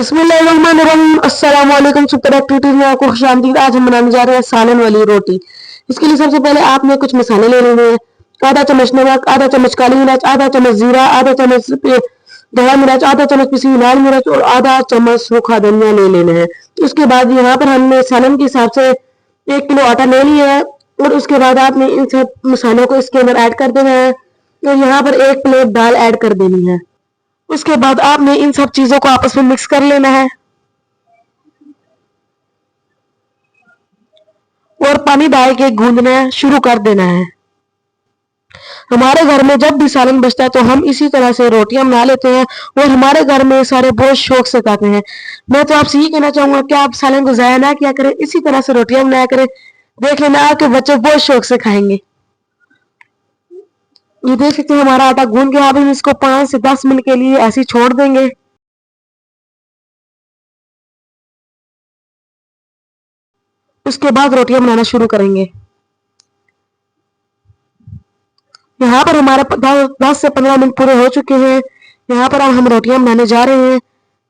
बिस्मिल्लाहिर्रहमानिर्रहीम। अस्सलाम वालेकुम। सुपर एक्टिविटीज में आपको खुशामदीद। आज हम बनाने जा रहे हैं सालन वाली रोटी। इसके लिए सबसे पहले आपने कुछ मसाले ले लेने हैं। आधा चम्मच नमक, आधा चम्मच काली मिर्च, आधा चम्मच जीरा, आधा चम्मच धड़ा मिर्च, आधा चम्मच पिसी हुई लाल मिर्च और आधा चम्मच सूखा धनिया ले लेना है। उसके बाद यहाँ पर हमने सालन के हिसाब से 1 किलो आटा ले लिया है और उसके बाद आपने इन सब मसालों को इसके अंदर ऐड कर देना है और यहाँ पर 1 प्लेट दाल ऐड कर देनी है। उसके बाद आपने इन सब चीजों को आपस में मिक्स कर लेना है और पानी डाल के गूंदना शुरू कर देना है। हमारे घर में जब भी सालन बचता है तो हम इसी तरह से रोटियां बना लेते हैं और हमारे घर में सारे बहुत शौक से खाते हैं। मैं तो आपसे यही कहना चाहूंगा कि आप सालन को ज़ाया ना किया करें, इसी तरह से रोटियां बनाया करें। देख लेना आपके बच्चे बहुत शौक से खाएंगे। ये देख सकते हैं हमारा आटा गूंद गया। अब हम इसको 5 से 10 मिनट के लिए ऐसे ही छोड़ देंगे। उसके बाद रोटियां बनाना शुरू करेंगे। यहाँ पर हमारे 10 से 15 मिनट पूरे हो चुके हैं। यहाँ पर अब हम रोटियां बनाने जा रहे हैं।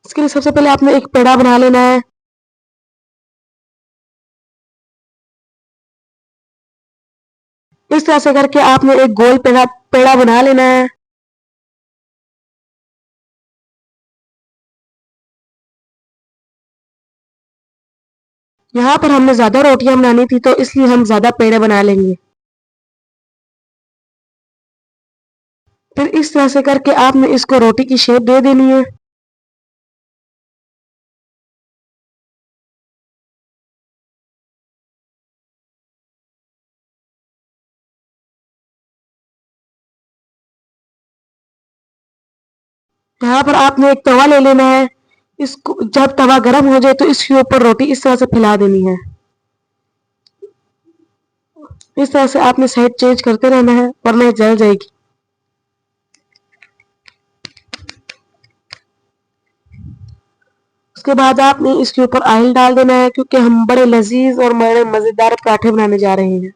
इसके लिए सबसे पहले आपने एक पेड़ा बना लेना है। इस तरह से करके आपने एक गोल पेड़ा पेड़ा बना लेना है। यहाँ पर हमने ज्यादा रोटियां बनानी थी तो इसलिए हम ज्यादा पेड़े बना लेंगे। फिर इस तरह से करके आपने इसको रोटी की शेप दे देनी है। यहाँ पर आपने एक तवा ले लेना है। इसको जब तवा गर्म हो जाए तो इसके ऊपर रोटी इस तरह से फैला देनी है। इस तरह से आपने साइड चेंज करते रहना है वरना ये जल जाएगी। उसके बाद आपने इसके ऊपर ऑयल डाल देना है क्योंकि हम बड़े लजीज और बड़े मजेदार पराठे बनाने जा रहे हैं।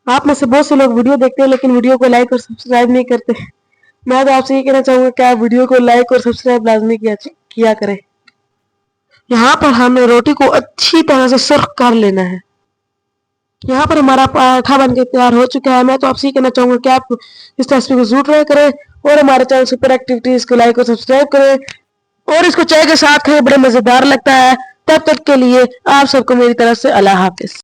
आप में से बहुत से लोग वीडियो देखते हैं लेकिन वीडियो को लाइक और सब्सक्राइब नहीं करते। मैं तो आपसे ये कहना चाहूंगा कि आप वीडियो को लाइक और सब्सक्राइब लाजमी किया करें। यहाँ पर हमें रोटी को अच्छी तरह से सुर्ख कर लेना है। यहाँ पर हमारा पराठा बनके तैयार हो चुका है। मैं तो आपसे ये कहना चाहूंगा कि आप इस रेसिपी को जरूर ट्राई करें और हमारे चैनल सुपर एक्टिविटीज को लाइक और सब्सक्राइब करें और इसको चाय के साथ खाएं, बड़े मजेदार लगता है। तब तक के लिए आप सबको मेरी तरफ से अल्लाह हाफिज।